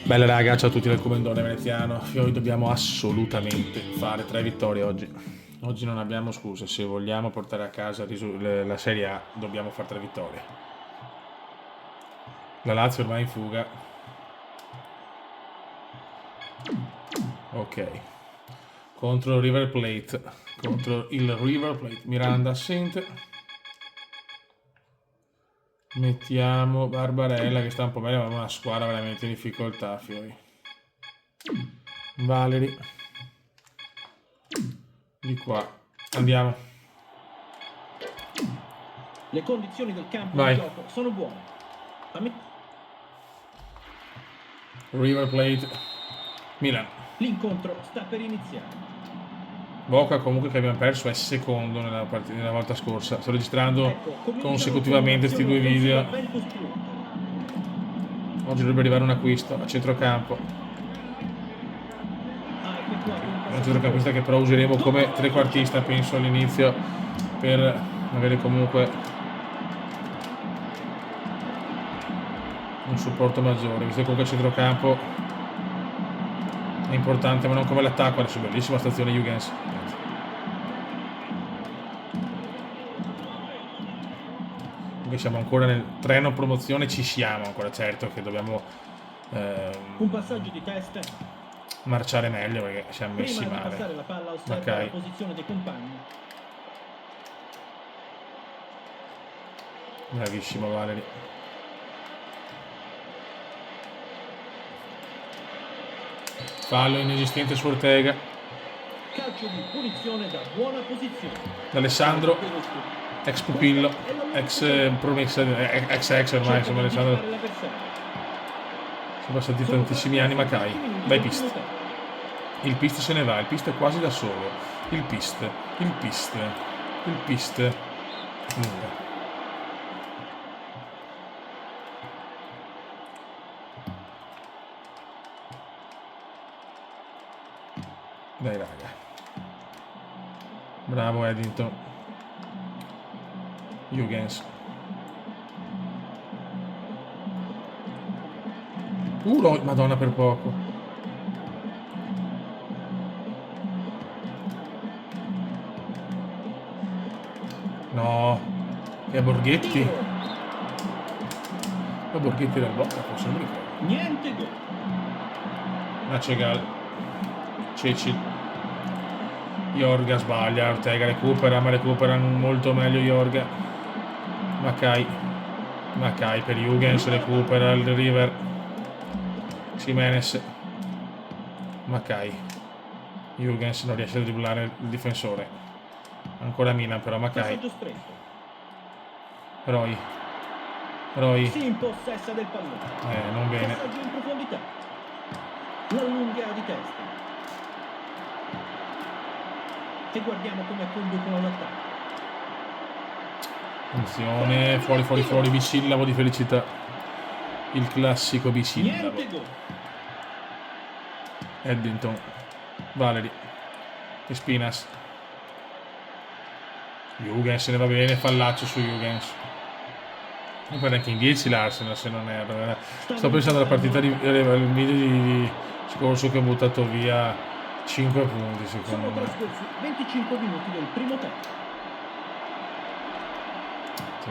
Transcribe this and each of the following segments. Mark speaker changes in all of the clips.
Speaker 1: Bella raga, ciao a tutti dal Comendone Veneziano. Noi dobbiamo assolutamente fare 3 vittorie oggi. Oggi non abbiamo scuse, se vogliamo portare a casa la Serie A dobbiamo fare 3 vittorie. La Lazio ormai in fuga. Ok. Contro il River Plate. Contro il River Plate. Miranda assente. Mettiamo Barbarella che sta un po' meglio, ma è una squadra veramente in difficoltà, fioi. Valeri. Di qua. Andiamo.
Speaker 2: Le condizioni del campo di
Speaker 1: Vai.
Speaker 2: gioco sono buone.
Speaker 1: River Plate. Milan.
Speaker 2: L'incontro sta per iniziare.
Speaker 1: Boca comunque che abbiamo perso è secondo nella volta scorsa. Sto registrando
Speaker 2: Ecco,
Speaker 1: consecutivamente questi due video. Oggi dovrebbe arrivare un acquisto a centrocampo. Un centrocampista che però useremo come trequartista penso all'inizio per avere comunque un supporto maggiore, visto che comunque il centrocampo è importante ma non come l'attacco. Adesso bellissima stazione Huygens. Siamo ancora nel treno promozione, ci siamo ancora, certo che dobbiamo
Speaker 2: un passaggio di testa,
Speaker 1: marciare meglio perché siamo messi
Speaker 2: prima
Speaker 1: male.
Speaker 2: Di passare la palla osserva la posizione dei compagni.
Speaker 1: Bravissimo Valeri. Fallo inesistente su Ortega.
Speaker 2: Calcio di punizione da buona posizione.
Speaker 1: D'Alessandro, ex pupillo, ex promessa, ex ormai, insomma Alessandro. Sono passati tantissimi anni, ma Kai. Vai Pist. Il Pist se ne va, il Pist è quasi da solo. Il Pist. Lunga. Dai raga. Bravo Eddington. Huygens. No, madonna per poco. No. E a Borghetti. Ma Borghetti era il Bocca, forse non mi ricordo.
Speaker 2: Niente gol.
Speaker 1: Nacegal. Ceci. Jorga sbaglia, Ortega recupera, ma recupera molto meglio Jorga. Makai per Huygens recupera il River. Jimenez. Makai. Huygens non riesce a dribblare il difensore. Ancora Milan però Makai. Roy.
Speaker 2: Si impossessa del pallone.
Speaker 1: Non bene.
Speaker 2: Passaggio in profondità. La lunga di testa. E guardiamo come conducono l'attacco.
Speaker 1: Attenzione, fuori, bisillabo di felicità. Il classico bisillabo. Eddington, Valeri, Espinas. Huygens se ne va bene, fallaccio su Huygens. Non prende anche in 10 l'Arsenal se non erro. Sto pensando alla partita al video di scorso che ho buttato via 5 punti secondo me.
Speaker 2: 25 minuti del primo tempo.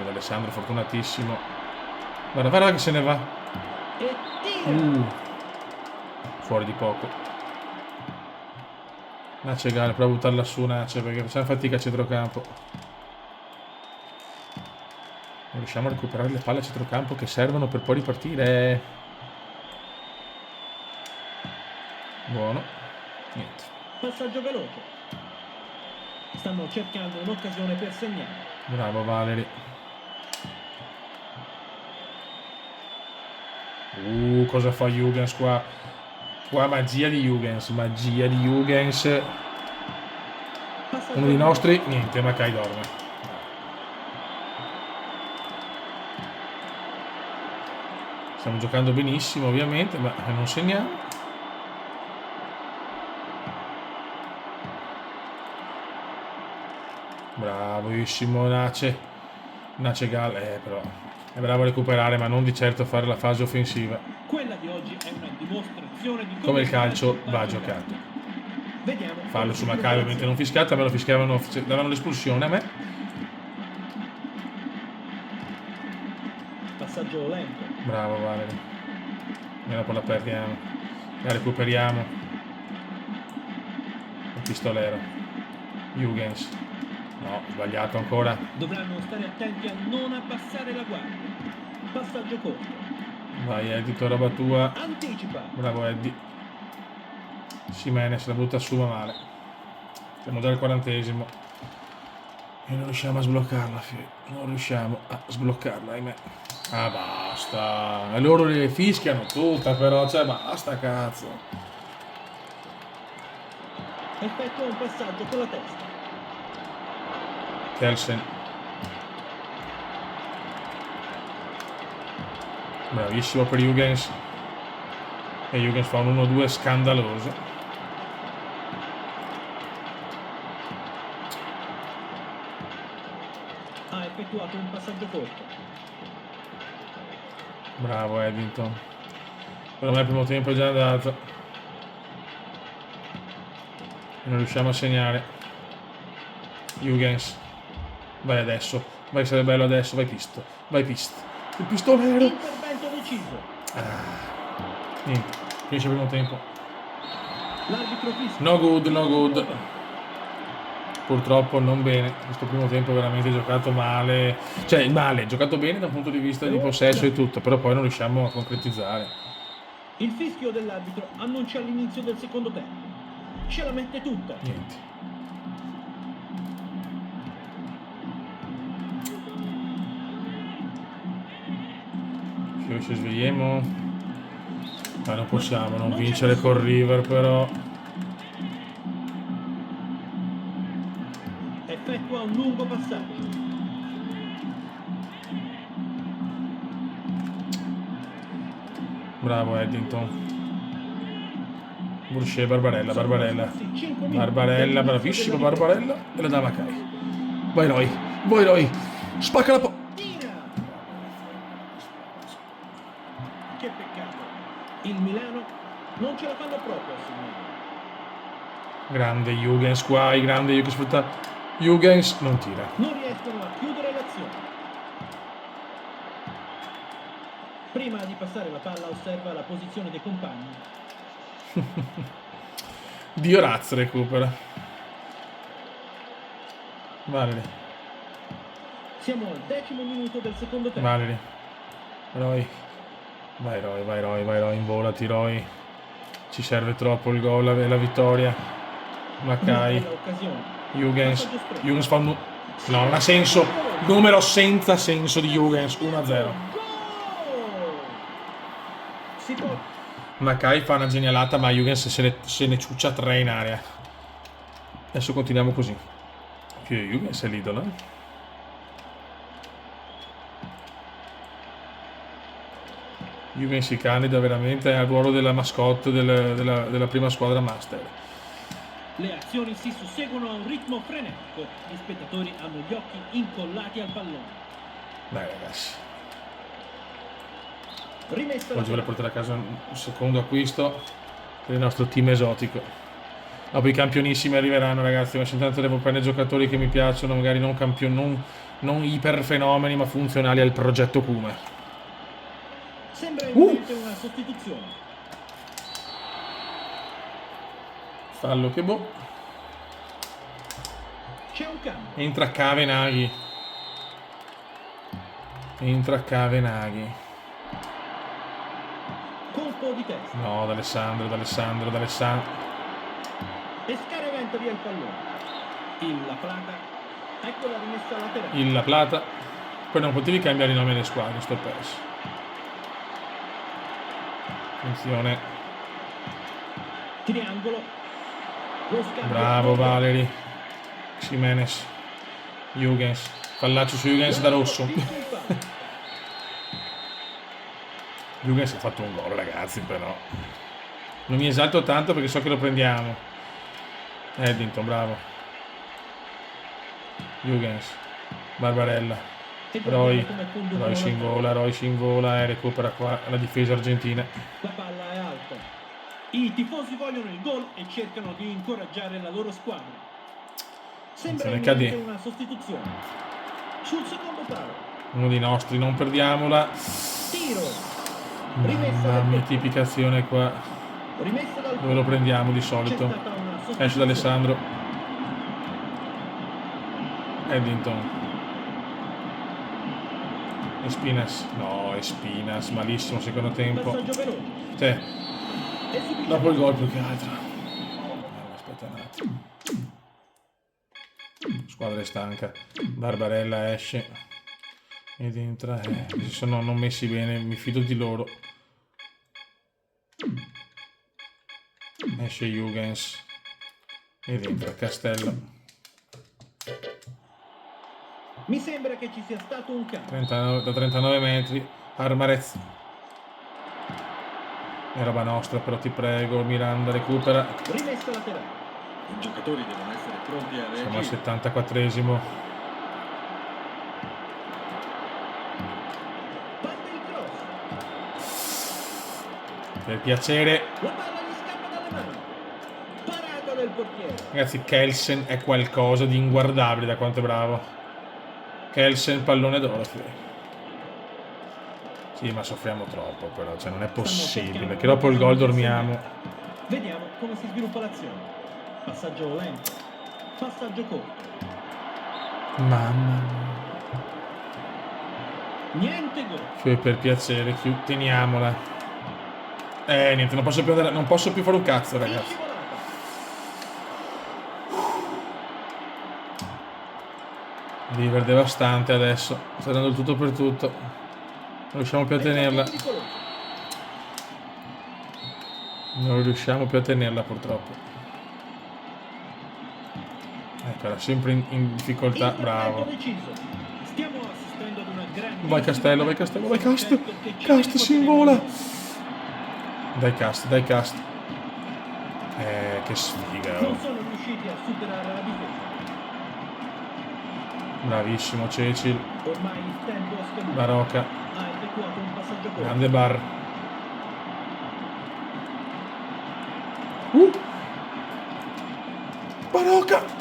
Speaker 1: Alessandro fortunatissimo. Guarda che se ne va. Fuori di poco. Nace Gale, prova a buttarla su Nace perché facciamo fatica a centrocampo. Non riusciamo a recuperare le palle a centrocampo che servono per poi ripartire. Buono. Niente.
Speaker 2: Passaggio veloce. Stanno cercando un'occasione per segnare.
Speaker 1: Bravo Valeri. Cosa fa Huygens qua? Qua magia di Huygens. Uno dei nostri, niente, Makai dorme. Stiamo giocando benissimo ovviamente, ma non segniamo. Bravissimo Nacegal, però è bravo a recuperare, ma non di certo a fare la fase offensiva.
Speaker 2: Quella di oggi è una dimostrazione di
Speaker 1: come il calcio va
Speaker 2: va
Speaker 1: giocato.
Speaker 2: Vediamo.
Speaker 1: Fallo su Maccabi, ovviamente non fischiato, a me lo fischiavano, davano l'espulsione a me.
Speaker 2: Passaggio lento.
Speaker 1: Bravo Valerio. E dopo la perdiamo. La recuperiamo. Il pistolero. Huygens. No, sbagliato ancora.
Speaker 2: Dovranno stare attenti a non abbassare la guardia. Passaggio corto.
Speaker 1: Vai Eddie, roba tua.
Speaker 2: Anticipa.
Speaker 1: Bravo Eddie. Jimenez la butta su ma male. Siamo già al 40esimo. E non riusciamo a sbloccarla, non riusciamo a sbloccarla, ahimè. Ah basta. E loro le fischiano tutta però, cioè basta cazzo.
Speaker 2: Effettua un passaggio con la testa.
Speaker 1: Kelsen. Bravissimo per Huygens. E Huygens fa un 1-2 scandaloso.
Speaker 2: Ha effettuato un passaggio corto.
Speaker 1: Bravo Eddington. Per me il primo tempo è già andato. E non riusciamo a segnare. Huygens. Vai adesso. Vai, sarebbe bello adesso. Vai Pist. Vai Pist. Il pistolero.
Speaker 2: Intervento deciso.
Speaker 1: Niente. Finisce il primo tempo.
Speaker 2: L'arbitro fischia.
Speaker 1: No good, no good. Purtroppo non bene. Questo primo tempo è veramente giocato male. Cioè male, giocato bene dal punto di vista di possesso e tutto, però poi non riusciamo a concretizzare.
Speaker 2: Il fischio dell'arbitro annuncia l'inizio del secondo tempo. Ce la mette tutta.
Speaker 1: Niente. Ci svegliamo. Ma non possiamo non vincere col River però.
Speaker 2: Effettua un lungo passaggio.
Speaker 1: Bravo Eddington. Boucher, Barbarella, Barbarella, bravissimo Barbarella. E la dà Macai. Vai Roy, spacca la
Speaker 2: Tira! Che peccato. Il Milano non ce la fanno proprio a segnare.
Speaker 1: Grande Huygens qua, grande Huygens sfrutta. Huygens non tira.
Speaker 2: Non riescono a chiudere l'azione. Prima di passare la palla osserva la posizione dei compagni.
Speaker 1: Dio Raz recupera. Valerie.
Speaker 2: Siamo al 10° minuto del secondo tempo.
Speaker 1: Valerie. Roy. Vai Roy, involati Roy. Ci serve troppo il gol e la vittoria. Macai. Huygens fa un... No, non ha senso. Numero senza senso di Huygens. 1-0. Macai fa una genialata, ma Huygens se ne ciuccia 3 in area. Adesso continuiamo così. Più Huygens è l'idolo. Huygens si candida veramente al ruolo della mascotte della prima squadra master.
Speaker 2: Le azioni si susseguono a un ritmo frenetico. Gli spettatori hanno gli occhi incollati al pallone.
Speaker 1: Dai ragazzi.
Speaker 2: Rimessa
Speaker 1: Oggi vorrei portare a casa un secondo acquisto per il nostro team esotico. Dopo i campionissimi arriveranno ragazzi, ma intanto devo prendere giocatori che mi piacciono, magari non non iper fenomeni, ma funzionali al progetto Cume.
Speaker 2: Sembra evidente una sostituzione.
Speaker 1: Fallo che boh.
Speaker 2: C'è un cambio.
Speaker 1: Entra Cavenaghi.
Speaker 2: Colpo di testa.
Speaker 1: No, d'Alessandro.
Speaker 2: E scaraventa via il pallone. La Plata. Ecco la rimessa laterale.
Speaker 1: La Plata. Poi non potevi cambiare i nomi delle squadre, sto perso. Attenzione.
Speaker 2: Triangolo. Lo scambio.
Speaker 1: Bravo Valeri. Jimenez. Huygens. Fallaccio su Huygens da rosso. Huygens ha fatto un gol ragazzi, però non mi esalto tanto perché so che lo prendiamo. Eddington, bravo. Huygens. Barbarella. Roy si invola e recupera qua la difesa argentina.
Speaker 2: La palla è alta. I tifosi vogliono il gol e cercano di incoraggiare la loro squadra. Sembra imminente una sostituzione. Sul secondo palo.
Speaker 1: Uno dei nostri, non perdiamola.
Speaker 2: Tiro.
Speaker 1: Mamma mia, tipica azione qua.
Speaker 2: Rimessa dal
Speaker 1: Dove lo prendiamo di solito? Esce da Alessandro. Eddington. Espinas. No, Espinas, malissimo secondo tempo. Cioè, dopo il gol più che altro. Aspetta un attimo. Squadra è stanca. Barbarella esce. Ed entra. Si sono non messi bene, mi fido di loro. Esce Jürgens. Ed entra Castello.
Speaker 2: Mi sembra che ci sia stato un cambio.
Speaker 1: Da 39 metri. Armarez. È roba nostra, però ti prego. Miranda recupera.
Speaker 2: Rimessa laterale. I giocatori devono essere pronti a reagire.
Speaker 1: Siamo al 74esimo.
Speaker 2: Parte il cross.
Speaker 1: Per piacere.
Speaker 2: La palla gli scappa dalle mani. Parata del portiere.
Speaker 1: Ragazzi, Kelsen è qualcosa di inguardabile da quanto è bravo. Kelsen, pallone d'oro. Sì, ma soffriamo troppo però, cioè non è possibile. Che dopo il gol dormiamo.
Speaker 2: Vediamo come si sviluppa l'azione. Passaggio lento. Passaggio corto.
Speaker 1: Mamma mia.
Speaker 2: Niente gol.
Speaker 1: Cioè, per piacere, teniamola. Niente, non posso più andare, non posso più fare un cazzo, ragazzi. River devastante adesso. Sta dando il tutto per tutto. Non riusciamo più a tenerla. Non riusciamo più a tenerla purtroppo. Ecco, era sempre in difficoltà. Bravo.
Speaker 2: Stiamo assistendo ad una grande.
Speaker 1: Vai Castello, vai Castello, vai Cast. Cast si invola. Dai Cast, dai Cast. Che sfiga.
Speaker 2: Non sono riusciti a superare la difesa.
Speaker 1: Bravissimo Cecil.
Speaker 2: Ormai il tempo è scaduto.
Speaker 1: Barocca.
Speaker 2: Ha effettuato un passaggio corto.
Speaker 1: Grande Bar. Barocca.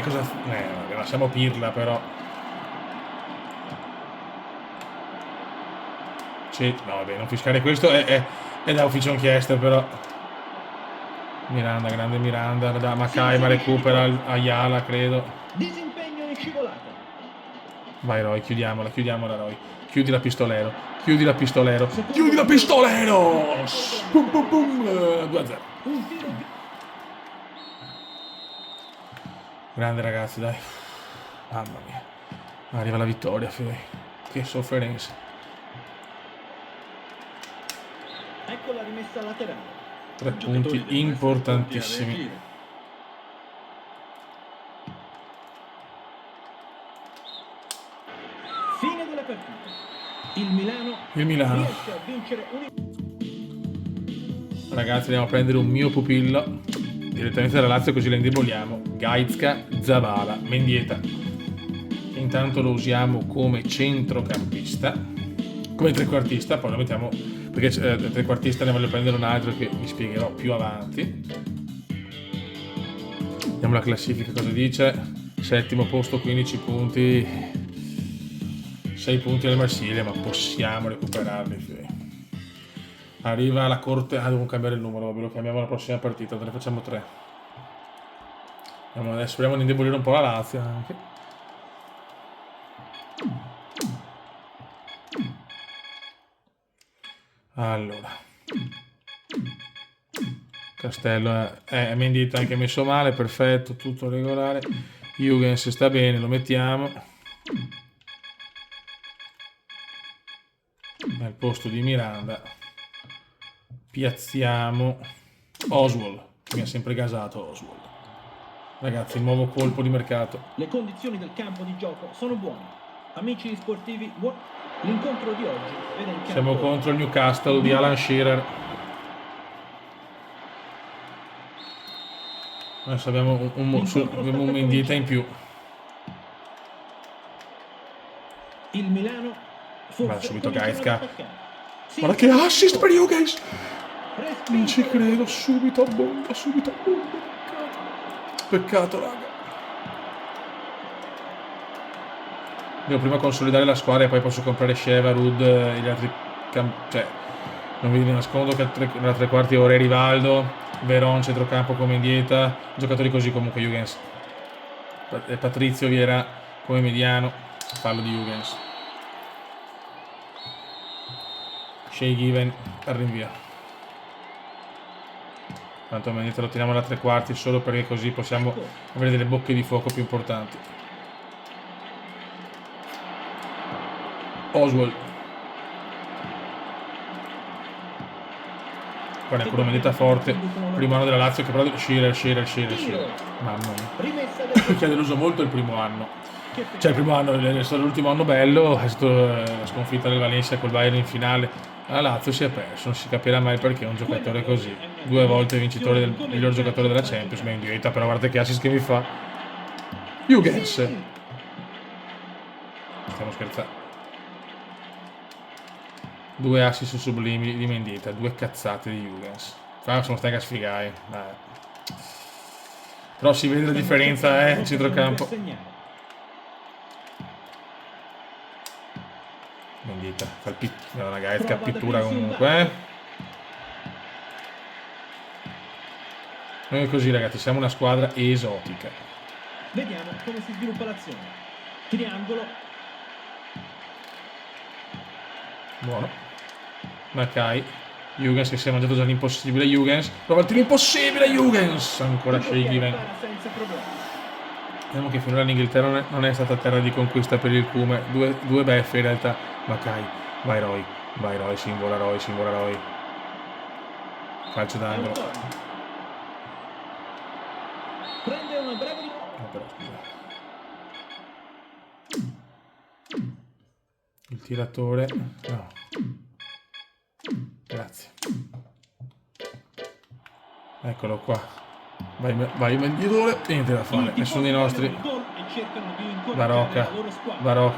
Speaker 1: Cosa? Lasciamo Pirla però. No vabbè, non fiscare questo è da ufficio inchiesta però. Miranda, grande Miranda, da Macai ma recupera Ayala credo.
Speaker 2: Disimpegno in scivolata.
Speaker 1: Vai Roy, chiudiamola Roy. Chiudi la pistolero. Chiudi la pistolero. Chiudi la pistolero! Pum pum pum. 2-0. Grande ragazzi, dai. Mamma mia. Arriva la vittoria, Fede. Che sofferenza.
Speaker 2: Ecco la rimessa laterale.
Speaker 1: 3 punti importantissimi.
Speaker 2: Fine della partita. Il Milano riesce a vincere
Speaker 1: Ragazzi, andiamo a prendere un mio pupillo direttamente dalla Lazio, così la indeboliamo. Gaizka, Zavala, Mendieta. Intanto lo usiamo come centrocampista, come trequartista, poi lo mettiamo perché trequartista ne voglio prendere un altro che vi spiegherò più avanti. Vediamo la classifica cosa dice. Settimo posto, 15 punti, 6 punti al Marsiglia, ma possiamo recuperarli. Arriva la corte. Devo cambiare il numero, vabbè, lo chiamiamo la prossima partita, ne facciamo 3. Adesso speriamo di indebolire un po' la Lazio anche. Allora, Castello è Mendieta anche messo male, perfetto, tutto regolare. Jürgens sta bene, lo mettiamo al posto di Miranda. Piazziamo Oswald, che mi ha sempre gasato Oswald. Ragazzi, il nuovo colpo di mercato.
Speaker 2: Le condizioni del campo di gioco sono buone. Amici sportivi, l'incontro di oggi vede in campo.
Speaker 1: Siamo contro il Newcastle di Alan Shearer. Adesso abbiamo un Mendieta in più.
Speaker 2: Il Milano
Speaker 1: Guarda subito Gaizka.
Speaker 2: Sì,
Speaker 1: Guarda che assist per Jürgens. Non ci credo, subito a bomba. Peccato, raga. Devo prima consolidare la squadra e poi posso comprare Sheva, Rud e gli altri cioè, non vi nascondo che nella tre quarti ora è Rivaldo, Veron, centrocampo come Indieta, giocatori così comunque Jürgens. Patrizio Vieira come mediano, fallo di Jürgens. Shea Given al rinvio. Tanto Mendieta lo teniamo alla tre quarti solo perché così possiamo avere delle bocche di fuoco più importanti. Oswald. Guarda, ancora Mendieta forte. Primo anno della Lazio che però... Shearer. Mamma mia. Che ha deluso molto il primo anno. Cioè il primo anno, è stato l'ultimo anno bello, è stato la sconfitta del Valencia col Bayern in finale. La Lazio si è perso, non si capirà mai perché un giocatore così. 2 volte vincitore del miglior giocatore della Champions, ma in diretta, però guarda che assist che mi fa. Jürgens. Stiamo scherzando. 2 assist sublimi di Mendieta, 2 cazzate di Jürgens. Sono stati a sfigare. Però si vede la differenza, in centrocampo. Mendieta, una gaetta pittura comunque. Noi così ragazzi, siamo una squadra esotica.
Speaker 2: Vediamo come si sviluppa l'azione. Triangolo.
Speaker 1: Buono. Mackay. Jürgens che si è mangiato già l'impossibile. Jürgens. Prova il tiro impossibile. Jürgens. Ancora Shea Given. Vediamo che finora l'Inghilterra non è stata terra di conquista per il Cume. Due beffe in realtà. Mackay. Vai Roy. Singola Roy. Calcio d'angolo.
Speaker 2: Prende una breve
Speaker 1: il tiratore. No. Grazie. Eccolo qua. Vai Mendietore. Niente da fare. Nessuno dei nostri. Barocca.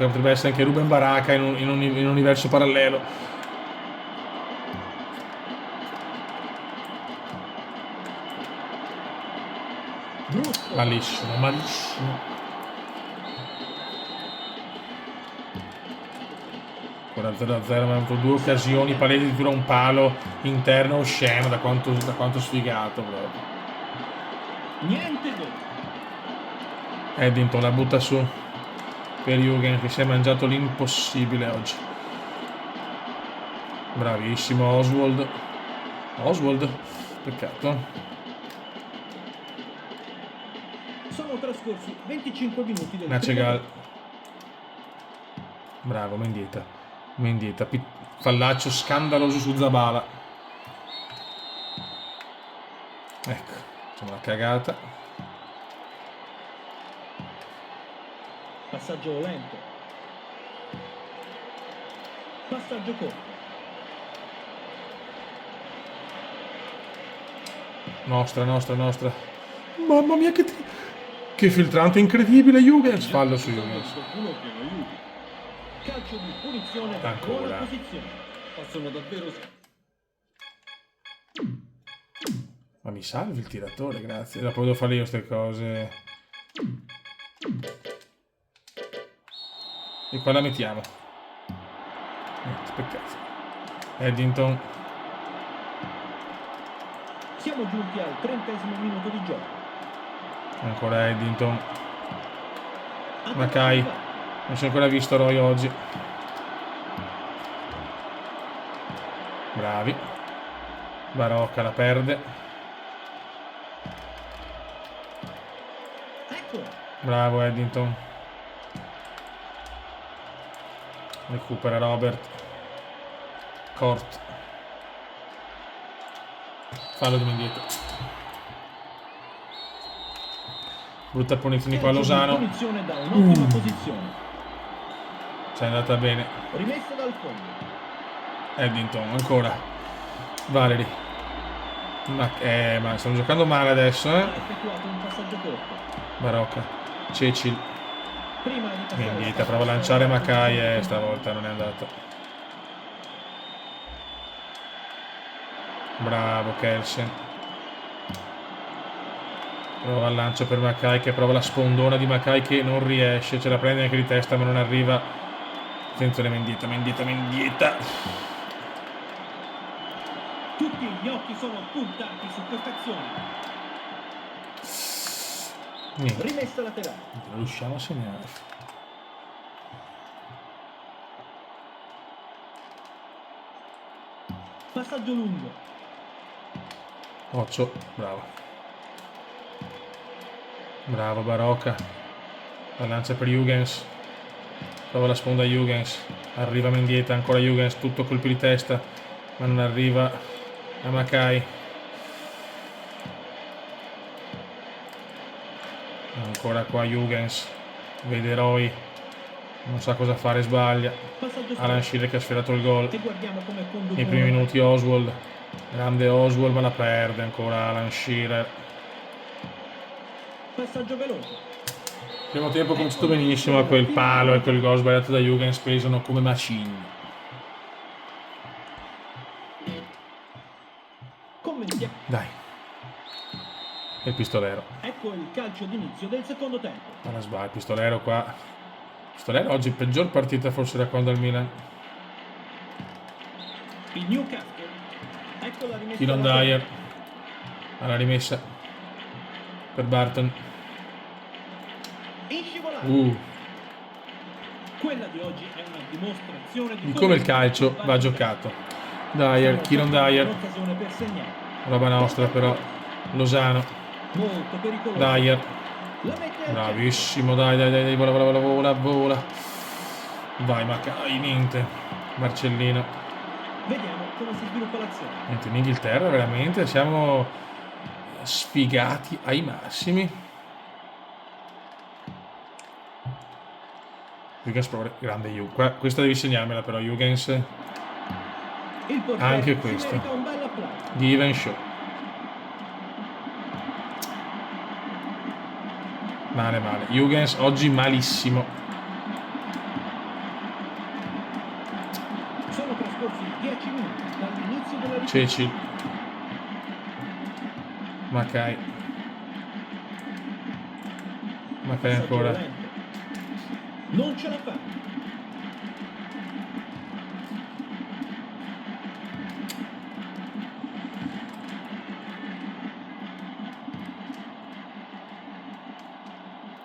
Speaker 1: Potrebbe essere anche Ruben Baraka in un universo parallelo. Malissimo. Ancora 0-0, ma ha avuto 2 occasioni palesi di tiro a un palo interno osceno, da quanto sfigato proprio.
Speaker 2: Niente gol.
Speaker 1: Eddington la butta su per Jürgens che si è mangiato l'impossibile oggi. Bravissimo Oswald. Peccato.
Speaker 2: Sono trascorsi 25 minuti del
Speaker 1: Nacegal. Bravo Mendieta, fallaccio scandaloso su Zabala. Ecco, facciamo una cagata.
Speaker 2: Passaggio lento. Passaggio corto.
Speaker 1: Nostra. Mamma mia che filtrante incredibile Jürgens. Fallo su Jürgens.
Speaker 2: Calcio di punizione da buona posizione. Possono davvero...
Speaker 1: Ma mi salvi il tiratore, grazie. Dopo devo fare io queste cose. E qua la mettiamo. Peccato. Eddington.
Speaker 2: Siamo giunti al 30° minuto di gioco.
Speaker 1: Ancora Eddington. Mackay. Non si è ancora visto Roy oggi. Bravi. Barocca la perde.
Speaker 2: Ecco.
Speaker 1: Bravo Eddington. Recupera Robert. Cort. Fallo di Mendieta. Brutta punizione qua a Lozano.
Speaker 2: Punizione da un'ottima posizione.
Speaker 1: Ci è andata bene.
Speaker 2: Rimessa dal fondo.
Speaker 1: Eddington ancora. Valery. Ma stanno giocando male adesso,
Speaker 2: Ha effettuato un passaggio corto.
Speaker 1: Barocca. Cecil.
Speaker 2: Prima di passare
Speaker 1: Mendieta prova a lanciare Mackay e stavolta non è andato. Bravo Kelsen. Prova il lancio per Mackay, che prova la spondona di Mackay che non riesce, ce la prende anche di testa ma non arriva. Attenzione, Mendieta.
Speaker 2: Tutti gli occhi sono puntati su questa azione. Rimessa laterale.
Speaker 1: Non riusciamo a segnare.
Speaker 2: Passaggio lungo.
Speaker 1: Occio, bravo Barocca. La lancia per Huygens, prova la sponda Huygens, arriva Mendieta, ancora Huygens, tutto colpi di testa ma non arriva a Mackay. Ancora qua Huygens, vede Roy, non sa cosa fare, sbaglia. Alan Shearer che ha sfiorato il gol nei primi minuti. Oswald, grande Oswald, ma la perde ancora Alan Shearer.
Speaker 2: Passaggio veloce.
Speaker 1: Primo tempo è cominciato benissimo, quel palo e quel gol sbagliato da Huygens pesano come macigni. Dai. E il pistolero.
Speaker 2: Ecco il calcio d'inizio del secondo tempo.
Speaker 1: Ma la sbaglia, il pistolero qua. Il pistolero oggi peggior partita forse da quando al Milan.
Speaker 2: Il Newcastle. Ecco la rimessa.
Speaker 1: Kieran Dyer alla rimessa per Barton.
Speaker 2: Quella di oggi è una dimostrazione
Speaker 1: di come il calcio va giocato. Dyer, Kieran Dyer. Roba nostra però. Lozano.
Speaker 2: Molto pericoloso.
Speaker 1: Dyer. Bravissimo, dai, vola. Vai Mackay, niente. Marcellino.
Speaker 2: Vediamo come si sviluppa l'azione.
Speaker 1: Niente, in Inghilterra veramente siamo sfigati ai massimi. Huygens, grande Huygens. Questa devi segnarmela però, Huygens. Anche questo. Give and show. Male. Huygens oggi malissimo.
Speaker 2: Sono trascorsi 10 minuti dall'inizio della ripresa.
Speaker 1: Ceci. Mackay ancora.
Speaker 2: Non ce la fa.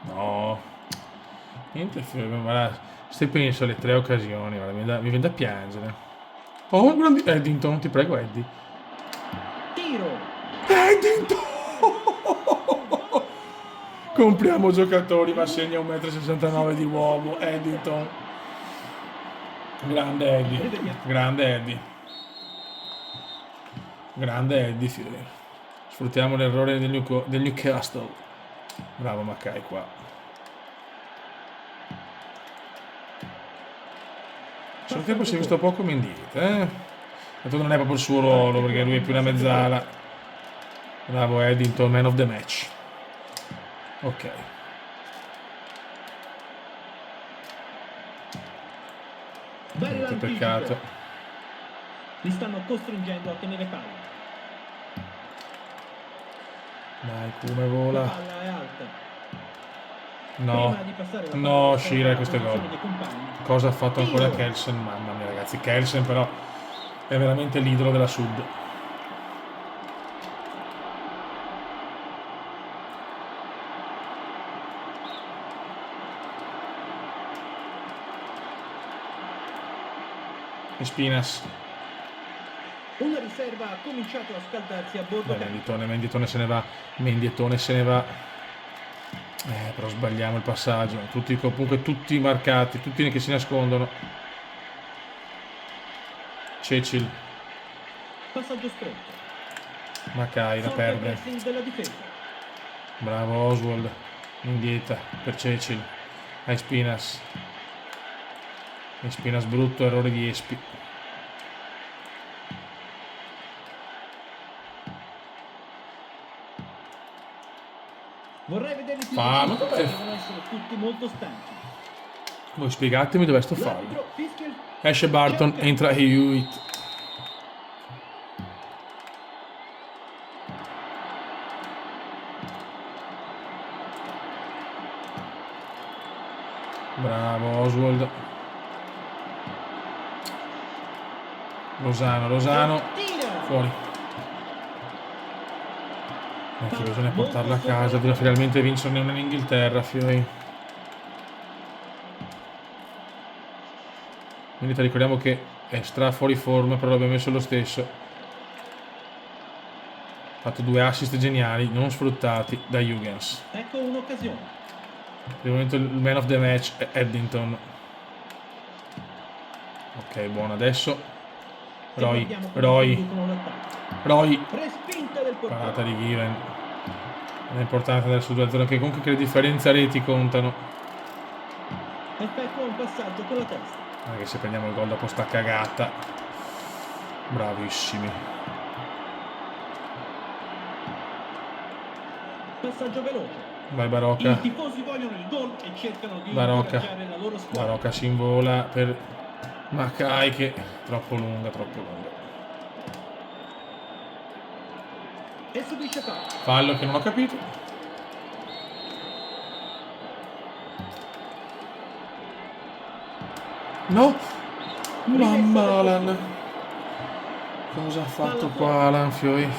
Speaker 1: No. Niente, se penso alle 3 occasioni, guarda, mi viene da piangere. Oh, grandi Eddington, ti prego Eddie.
Speaker 2: Tiro.
Speaker 1: Eddington! Compriamo giocatori, ma segna 1,69 m di uomo. Eddington. Grande Eddie. Sfruttiamo l'errore del Newcastle. Bravo Mackay qua. Sul tempo si è visto poco Mendieta, Tanto non è proprio il suo ruolo perché lui è più una mezzala. Bravo Eddington, man of the match. Ok. Niente, peccato.
Speaker 2: Li stanno costringendo a tenere palla.
Speaker 1: Dai, come vola.
Speaker 2: La palla è alta.
Speaker 1: No, Shearer questo gol. Cosa ha fatto ancora Kelsen? Mamma mia ragazzi, Kelsen però è veramente l'idolo della Sud. E Spinas.
Speaker 2: Una riserva ha cominciato a scaldarsi a bordo.
Speaker 1: Mendietone se ne va. Però sbagliamo il passaggio. Comunque tutti marcati, tutti che si nascondono. Cecil.
Speaker 2: Passaggio stretto.
Speaker 1: Mackay la perde. Bravo Oswald. Indietro per Cecil. Ai Spinas. Brutto errore di Espi.
Speaker 2: Vorrei vederli più devono essere tutti molto stanchi.
Speaker 1: Voi spiegatemi dove sto fallo. Esce Barton, entra Hewitt. Bravo Oswald. Lozano. Fuori. Che bisogna portarla a casa, bisogna finalmente vincerne una in Inghilterra, fioi. Quindi ricordiamo che è stra fuori forma, però l'abbiamo messo lo stesso. Ha fatto 2 assist geniali, non sfruttati da Huygens.
Speaker 2: Ecco un'occasione.
Speaker 1: Per il momento il man of the match è Eddington. Ok, buono adesso. Roy. Parata di Given. È importante andare su 2-0, che comunque che le differenze reti contano.
Speaker 2: Effettua un passaggio con la testa.
Speaker 1: Anche se prendiamo il gol dopo sta cagata. Bravissimi.
Speaker 2: Passaggio veloce.
Speaker 1: Vai Barocca.
Speaker 2: I tifosi vogliono il gol e cercano di incoraggiare la loro squadra.
Speaker 1: Barocca si invola per Mackay, che è troppo lunga.
Speaker 2: E subisce
Speaker 1: fallo che non ho capito. No! Mamma Alan. Cosa ha fatto qua Alan, fioi?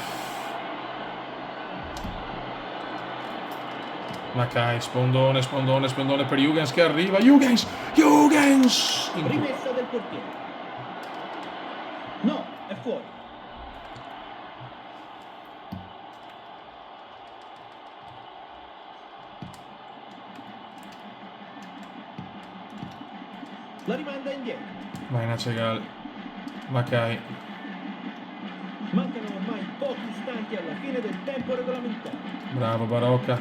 Speaker 1: Mackay, spondone per Huygens che arriva. Huygens!
Speaker 2: Rimessa del portiere. No, è fuori. La rimanda indietro.
Speaker 1: Vai Nacegal. Mackay.
Speaker 2: Mancano ormai pochi istanti alla fine del tempo regolamentare.
Speaker 1: Bravo Barocca.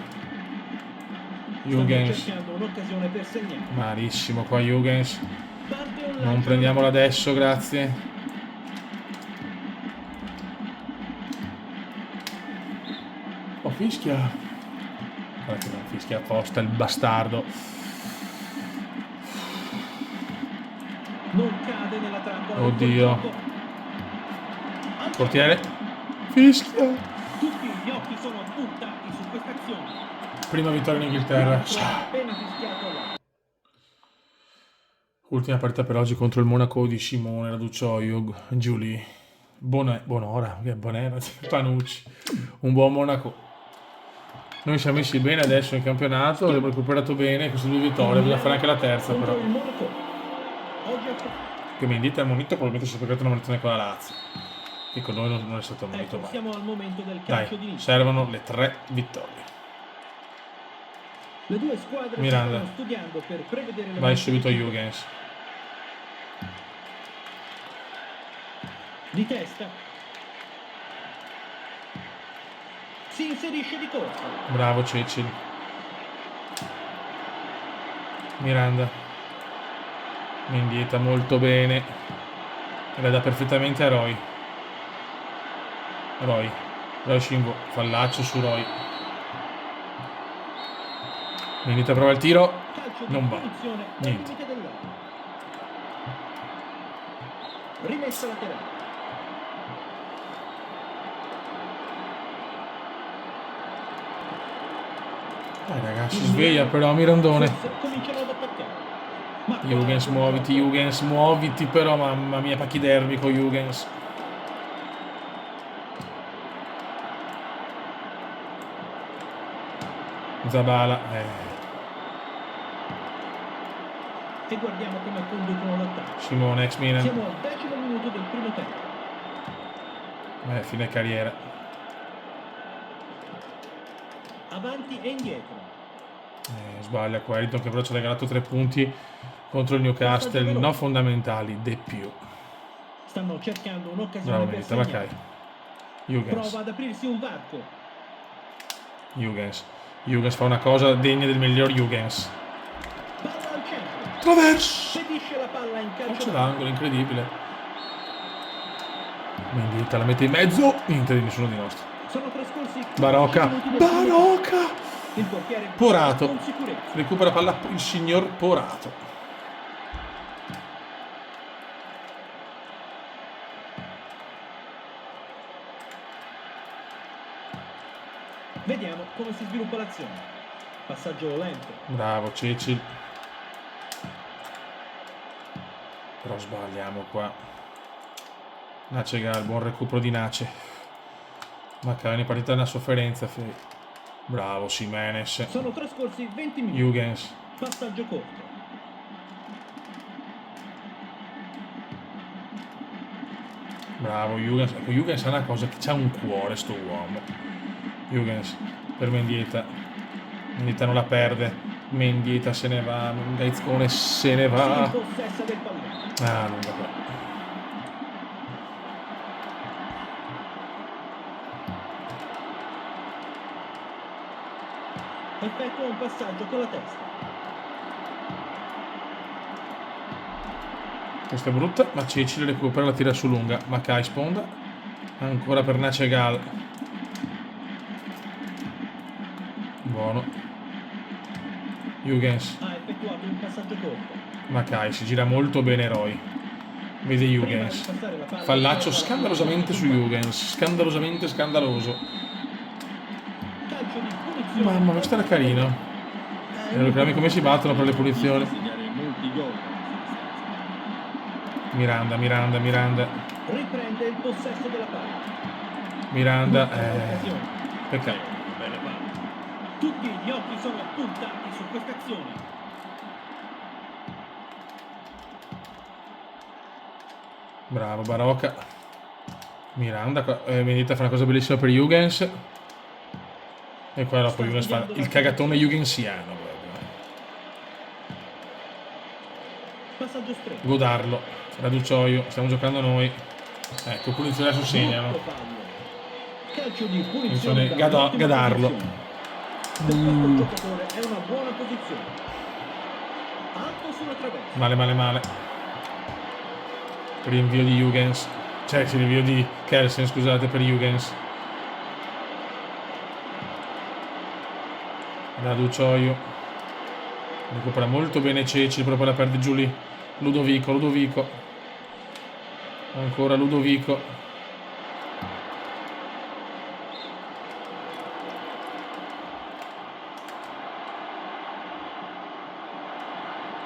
Speaker 1: Huygens.
Speaker 2: Cercando un'occasione per segnare.
Speaker 1: Malissimo qua Huygens. Non prendiamola adesso, grazie. Oh, fischia. Guarda che non fischia apposta il bastardo.
Speaker 2: Non cade nella trappola.
Speaker 1: Oddio. Portiere. Fischia.
Speaker 2: Tutti gli occhi sono puntati su questa azione.
Speaker 1: Prima vittoria in Inghilterra. Ultima partita per oggi contro il Monaco di Simone Raducioio, Giulie. Buon'ora, Panucci. Un buon Monaco. Noi siamo messi bene adesso in campionato, abbiamo recuperato bene queste 2 vittorie, bisogna fare anche la terza però. Che Mendy è ammonito, probabilmente si è pagato una munizione con la Lazio. Che con noi non è stato ammonito mai.
Speaker 2: Siamo al momento del calcio di inizio.
Speaker 1: Servono le 3 vittorie.
Speaker 2: Le 2 squadre
Speaker 1: Miranda.
Speaker 2: stanno studiando per prevedere le
Speaker 1: vai subito a Huygens.
Speaker 2: Di testa. Si inserisce di corsa.
Speaker 1: Bravo Cecil. Miranda. Mendieta molto bene. E la dà perfettamente a Roy. Roy Shingo. Fallaccio su Roy. Mendieta prova il tiro. Non va. Niente.
Speaker 2: Rimessa laterale.
Speaker 1: Dai ragazzi, sveglia però Mirandone.
Speaker 2: Cominciano ad attaccare.
Speaker 1: Huygens, muoviti però, mamma mia, pachidermico Huygens. Zabala.
Speaker 2: E guardiamo come conducono l'attacco.
Speaker 1: Simone, ex Milan.
Speaker 2: Siamo al 10° minuto del primo tempo.
Speaker 1: Fine carriera.
Speaker 2: Avanti e indietro.
Speaker 1: Sbaglia qua, Eriton che però ci ha regalato 3 punti contro il Newcastle, no fondamentali, de più.
Speaker 2: Stanno cercando un'occasione per
Speaker 1: segnare. Mackay. Huygens.
Speaker 2: Prova ad aprirsi un varco.
Speaker 1: Huygens fa una cosa degna del miglior Huygens.
Speaker 2: Palla al centro.
Speaker 1: Traverso.
Speaker 2: Spedisce la palla in calcio
Speaker 1: d'angolo, incredibile. Mendieta la mette in mezzo, niente di nessuno di nostri.
Speaker 2: Sono trascorsi
Speaker 1: Barocca.
Speaker 2: Il portiere
Speaker 1: Porato. Recupera palla il signor Porato.
Speaker 2: Vediamo come si sviluppa l'azione. Passaggio lento.
Speaker 1: Bravo Cecil. Però sbagliamo qua. Nacegal, buon recupero di Nace. Ma cavolo, partita è una sofferenza. Bravo Simenes.
Speaker 2: Sono trascorsi 20 minuti.
Speaker 1: Huygens.
Speaker 2: Passaggio corto.
Speaker 1: Bravo Huygens. Ecco, Huygens è una cosa che c'ha un cuore sto uomo. Huygens per Mendieta. Mendieta non la perde. Mendieta se ne va. Gaizcone se ne va.
Speaker 2: Si impossessa del pallone.
Speaker 1: Ah, non va qua.
Speaker 2: Effettua un passaggio con la testa.
Speaker 1: Questa è brutta, ma Cecil recupera, la tira su lunga. Makai sponda. Ancora per Nacegal. Buono. Huygens.
Speaker 2: Ha effettuato un passaggio corto.
Speaker 1: Makai si gira molto bene Roy. Vede Huygens. Fallaccio scandalosamente su Huygens. Scandalosamente scandaloso.
Speaker 2: Calcio di punizione.
Speaker 1: Mamma, questo era carino. Ricordiamo come si battono per le punizioni. Miranda.
Speaker 2: Riprende il possesso della palla.
Speaker 1: Miranda. Peccato.
Speaker 2: Tutti gli occhi sono puntati su questa azione.
Speaker 1: Bravo Barocca. Miranda. Mendieta fa una cosa bellissima per Huygens. E qua dopo Huygens fa il cagatone Huygensiano.
Speaker 2: Passaggio stretto.
Speaker 1: Godarlo. Raducioio. Stiamo giocando noi. Ecco, punizione adesso segnano.
Speaker 2: Calcio di punizione.
Speaker 1: Gadarlo.
Speaker 2: Per questo giocatore è una buona posizione. Alto sulla traversa.
Speaker 1: Male. Rinvio di Huygens. Cioè, rinvio di Kelsen, scusate, per Huygens. Raducioio. Recupera molto bene Ceci, però poi la perde giù lì. Ludovico. Ancora Ludovico.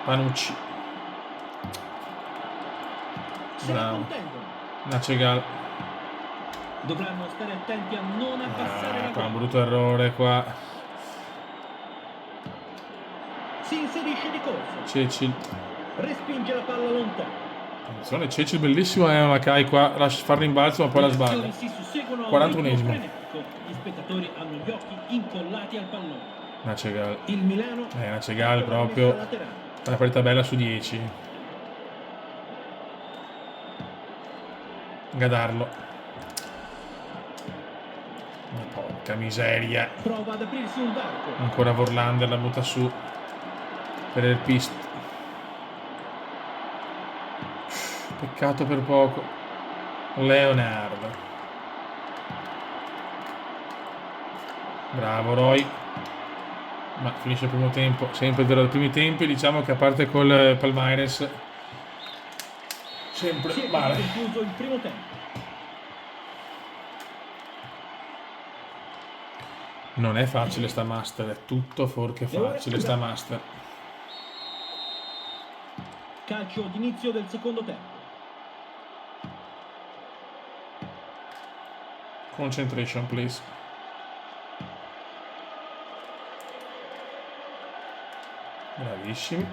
Speaker 1: Panucci. Bravo. Nacegal.
Speaker 2: Dovranno stare attenti a non abbassare la
Speaker 1: Qua un
Speaker 2: palla.
Speaker 1: brutto errore qua.
Speaker 2: Si inserisce di corsa.
Speaker 1: Cecil.
Speaker 2: Respinge la palla lontano.
Speaker 1: Attenzione, Cecil bellissimo Makai qua, fa il rimbalzo ma poi la sbaglia.
Speaker 2: Si susseguono
Speaker 1: 41esimo.
Speaker 2: Gli spettatori hanno gli occhi incollati al pallone.
Speaker 1: Nacegal.
Speaker 2: Il Milano
Speaker 1: Nacegal proprio. Una partita bella su 10. Gadarlo. Porca miseria.
Speaker 2: Prova ad aprirsi un varco.
Speaker 1: Ancora Vorlander la butta su per il pist. Peccato per poco. Leonardo. Bravo Roy. Ma finisce il primo tempo. Sempre vero dai primi tempi. Diciamo che a parte col Palmeiras sempre male.
Speaker 2: Concluso il primo tempo.
Speaker 1: Non è facile sta master, è tutto fuorché facile sta master.
Speaker 2: Calcio d'inizio del secondo tempo.
Speaker 1: Concentration please. Bravissimi.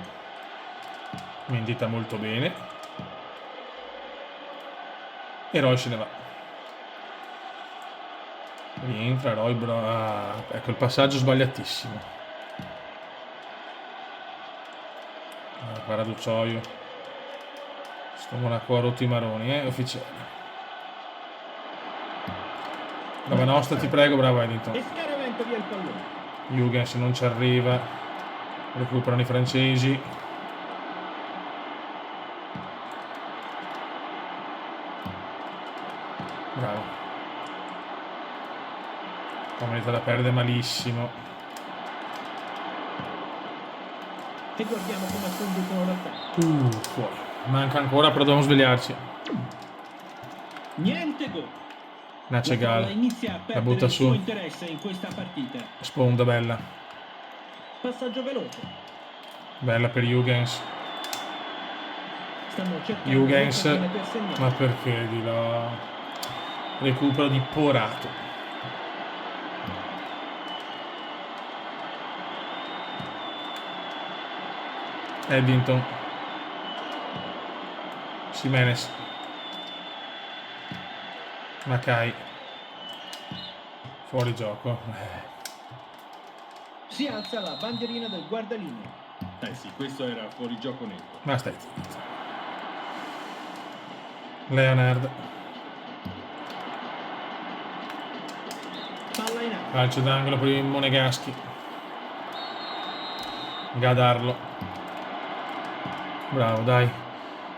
Speaker 1: Mendieta molto bene. E Roy se ne va. Rientra Roy, ecco il passaggio sbagliatissimo. Paraducioio. Sto Monaco ha rotto i maroni, ufficiale. Brava nostra, ti prego, bravo Eddington.
Speaker 2: E scaraventa via il pallone.
Speaker 1: Huygens non ci arriva. Recuperano i francesi. Bravo. Comunità da perdere malissimo.
Speaker 2: E guardiamo come conducono l'attacco.
Speaker 1: Fuori. Manca ancora, però dobbiamo svegliarci.
Speaker 2: Niente gol.
Speaker 1: Nacegal.
Speaker 2: Inizia a
Speaker 1: La butta
Speaker 2: perdere il suo
Speaker 1: su.
Speaker 2: interesse in questa partita.
Speaker 1: Sponda bella.
Speaker 2: Passaggio veloce.
Speaker 1: Bella per Huygens.
Speaker 2: Stanno cercando
Speaker 1: Jürgens,
Speaker 2: l'occasione per segnare.
Speaker 1: ma perché di là? Recupero di Porato. Eddington. Jimenez. Mackay. Fuori gioco.
Speaker 2: Si alza la bandierina del guardalinea.
Speaker 3: Eh sì, questo era fuori gioco netto.
Speaker 1: Ma stai zitto. Leonard.
Speaker 2: Palla in aria.
Speaker 1: Calcio d'angolo per i Monegaschi. Gadarlo. Bravo, dai.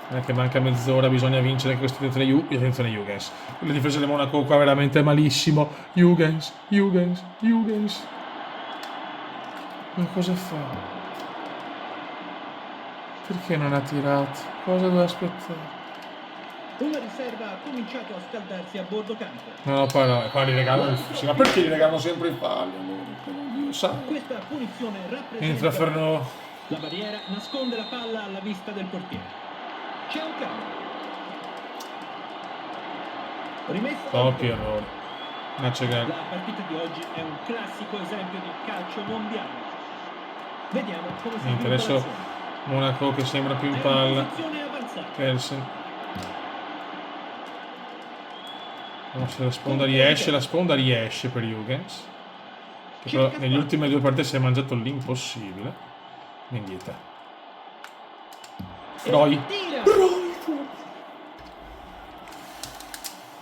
Speaker 1: Non è che manca mezz'ora, bisogna vincere queste tre attenzione Jürgens. La difesa del Monaco qua veramente malissimo. Jürgens. Ma cosa fa? Perché non ha tirato? Cosa doveva aspettare?
Speaker 2: Una riserva ha cominciato a scaldarsi a bordo campo.
Speaker 1: No, qua li regalano. Sì, ma perché li regalano sempre i falli? Dio sa.
Speaker 2: Questa punizione rappresenta...
Speaker 1: Entra Fernò.
Speaker 2: La barriera nasconde la palla alla vista del portiere. C'è un cambio. Rimessa.
Speaker 1: Troppi errori. Macegal.
Speaker 2: La partita di oggi è un classico esempio di calcio mondiale. Vediamo come si
Speaker 1: Niente, adesso Monaco che sembra più in palla. Kelsen. No, se la sponda riesce per Jürgens. Che però negli ultimi due partite si è mangiato l'impossibile. Mendieta. Roy.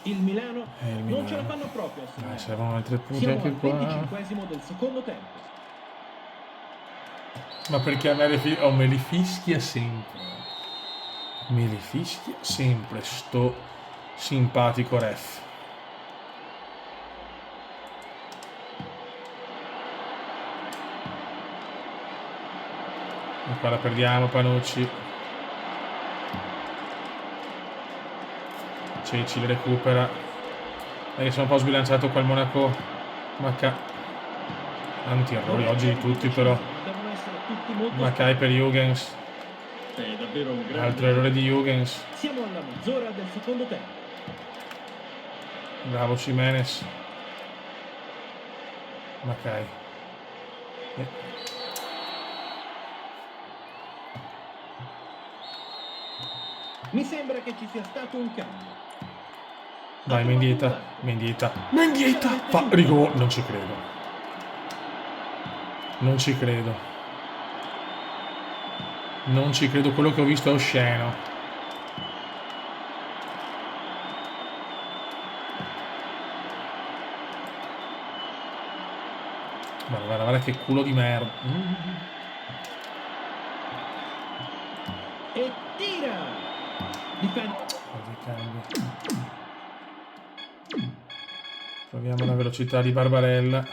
Speaker 2: Il Milano non ce la fanno proprio a segnare.
Speaker 1: Servono altri punti
Speaker 2: Siamo
Speaker 1: anche
Speaker 2: al
Speaker 1: qua.
Speaker 2: 25esimo del secondo tempo.
Speaker 1: Ma perché a me me li fischia sempre. Me li fischia sempre sto simpatico ref. E qua la perdiamo, Panucci. Ceci recupera. E sono un po' sbilanciato qua il Monaco. Anti-errori oggi di tutti però. Mackay per Jürgens.
Speaker 3: È davvero un grande...
Speaker 1: Altro errore di Jürgens.
Speaker 2: Siamo alla mezz'ora del secondo tempo.
Speaker 1: Bravo Jimenez. Mackay.
Speaker 2: Mi sembra che ci sia stato un cambio.
Speaker 1: Vai Mendieta. Fa rigore. Non ci credo. Quello che ho visto è osceno. Guarda che culo di merda.
Speaker 2: E tira. Difende.
Speaker 1: Proviamo la velocità di Barbarella.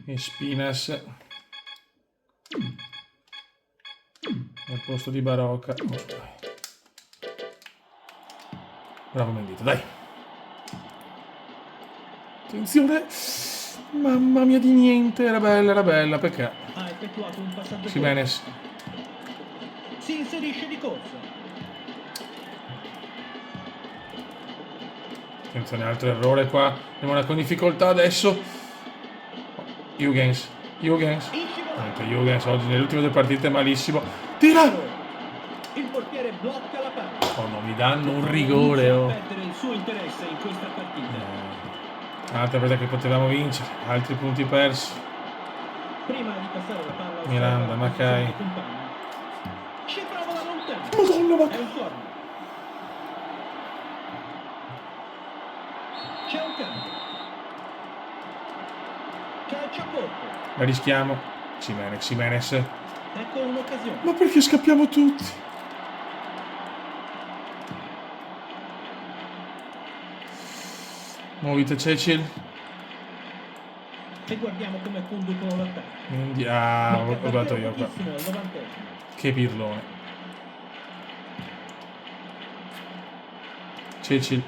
Speaker 1: E Spinas. Al posto di Barocca. Bravo Mendieta, dai. Attenzione. Mamma mia di niente. Era bella, perché?
Speaker 2: Ha effettuato un passaggio.
Speaker 1: Jimenez.
Speaker 2: Si inserisce di corsa.
Speaker 1: Attenzione, altro errore qua. Andiamo con difficoltà adesso. Jürgens. Jürgens oggi nelle ultime due partite malissimo. Tira!
Speaker 2: Il portiere blocca la palla.
Speaker 1: Oh, non mi danno un rigore. Oh.
Speaker 2: Perdere il suo interesse in questa partita.
Speaker 1: Altra partita che potevamo vincere. Altri punti persi.
Speaker 2: Prima di passare la palla.
Speaker 1: Miranda, Mackay.
Speaker 2: Ci prova da lontano.
Speaker 1: Madonna,
Speaker 2: È un corner. C'è un cambio. Calcio a corto.
Speaker 1: La rischiamo. Jimenez.
Speaker 2: Ecco un'occasione.
Speaker 1: Ma perché scappiamo tutti? Muovite Cecil.
Speaker 2: E guardiamo come conducono l'attacco.
Speaker 1: Ho guardato io qua. Che pirlone. Cecil.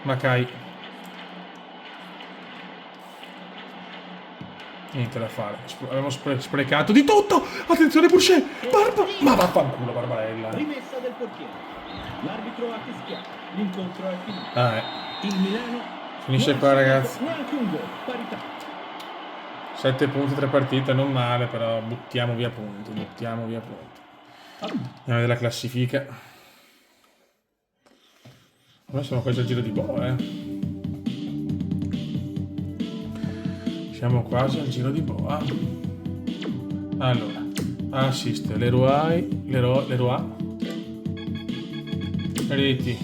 Speaker 1: Mackay. Niente da fare. Abbiamo sprecato di tutto. Attenzione Boucher. Ma vaffanculo Barbarella.
Speaker 2: Rimessa del portiere. L'arbitro ha fischiato. L'incontro è finito. Il Milano
Speaker 1: Finisce qua, ragazzi.
Speaker 2: Neanche un gol, parità.
Speaker 1: 7 punti, 3 partite, non male, però buttiamo via punti. Andiamo a vedere la classifica. Ora siamo quasi al giro di boa, Siamo quasi al giro di boa. Allora, assist, Leroy, reti,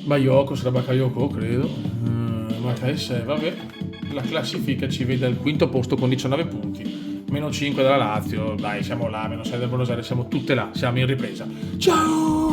Speaker 1: Bayoko, sarà Bakayoko, credo. Makaise, vabbè. La classifica ci vede al quinto posto con 19 punti. Meno 5 dalla Lazio. Dai, siamo là, meno 6 del Buenos Aires, siamo tutte là, siamo in ripresa. Ciao!